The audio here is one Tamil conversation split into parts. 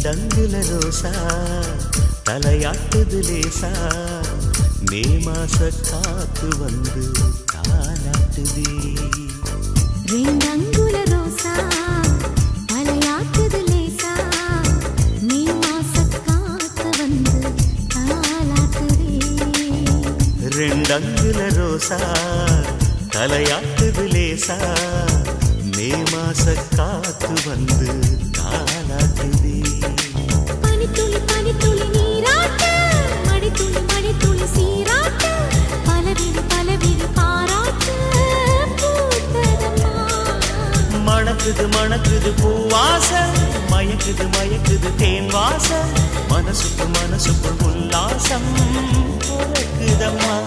ரெண்டங்குல ரோசா தலையாட்டுது லேசா மே மாச காத்து வந்து தாலாட்டுதே ரெண்டங்குல ரோசா தலையாட்டுது லேசா மே மாச காத்து வந்து தாலாட்டுதே ரெண்டங்குல ரோசா தலையாட்டுது லேசா மே மாச காத்து வந்து தாலாட்டுதே பனித்துளி பனித்துளி நீராட்டு மணித்துளி மணித்துளி சீராட்டு பலவிழி பலவிழி பாராட்டு பூத்ததம்மா மணக்குது மணக்குது பூவாசம் மயக்குது மயக்குது தேன் வாசம் மனசுக்குள் உல்லாசம் பொறுக்குதம்மா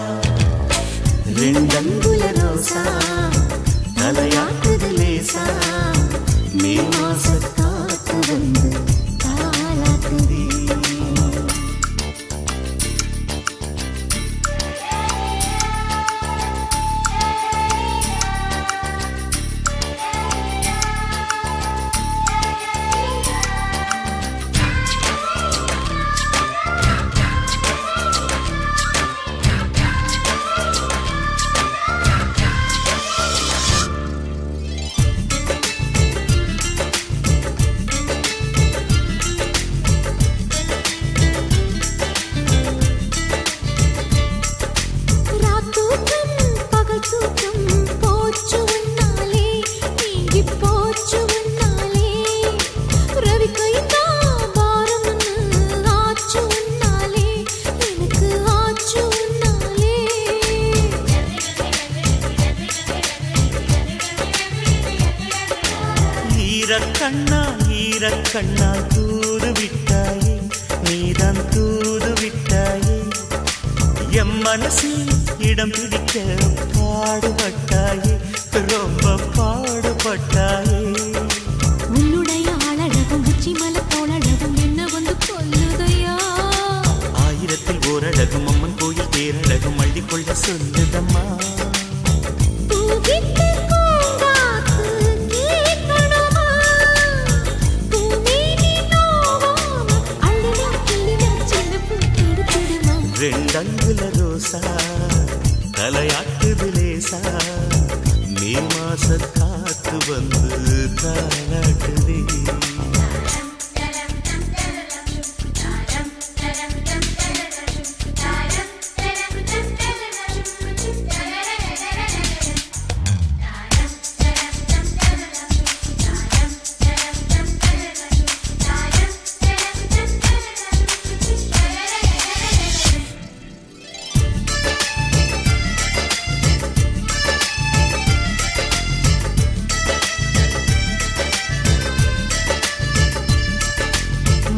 ரெண்டங்குல ரோசா தலையாட்டுது லேசா மே மாச காத்து வந்து தாலாட்டுதே ஈரக்கண்ணால் தூது விட்டாயே நீதான் தூது விட்டாயே எம் மனசில் இடம் பிடிக்க பாடுபட்டாயே ரொம்ப பாடுபட்டாயே உன்னுடைய ஆளழகும் உச்சி மலை போலழகும் என்ன வந்து கொல்லுதையா ஆயிரத்தில் ஓரழகும் அம்மன் கோயில் தேரழகும் அள்ளிக்கொள்ள சொல்லுதம்மா ரெண்டங்குல ரோசா தலையாட்டுது லேசா மே மாச காத்து வந்து தாலாட்டுதே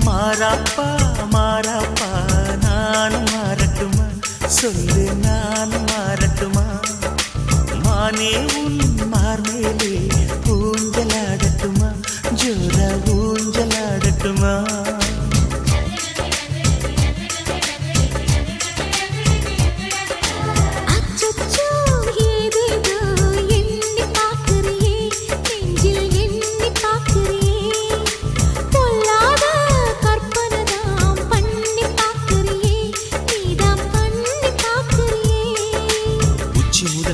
மாறாப்பா மாறாப்பா நானும் மாறட்டுமா சொல்லு நானும் மாறட்டுமா மானே உன் மார்மேலே ஊஞ்சலாடட்டுமா ஜோர ஊஞ்சலாடட்டுமா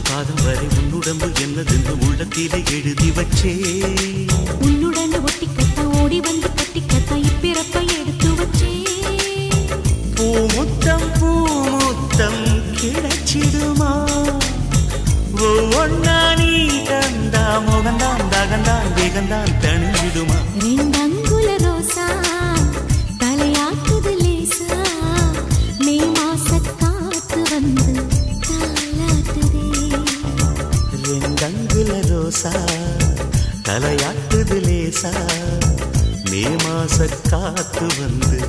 பாதம் வரை உன்னுடம்பு என்னதென்று உள்ளத்திலே எழுதி வச்சே உன்னுடன் ஒட்டிக்கட்டா ஓடி வந்து கட்டிக்கட்டா இப்பிறப்பை எடுத்து வச்சே பூமுத்தம் கிடைச்சிடுமா ஒவ்வொன்னா நீ தந்தா முகந்தான் தகந்தான் வேகந்தான் தணிஞ்சிடுமா ரெண்டங்குல ரோசா தலையாட்டுது லேசா மே மாச காத்து வந்து தாலாட்டுதே ரெண்டங்குல ரோசா தலையாட்டுது லேசா மே மாச காத்து வந்து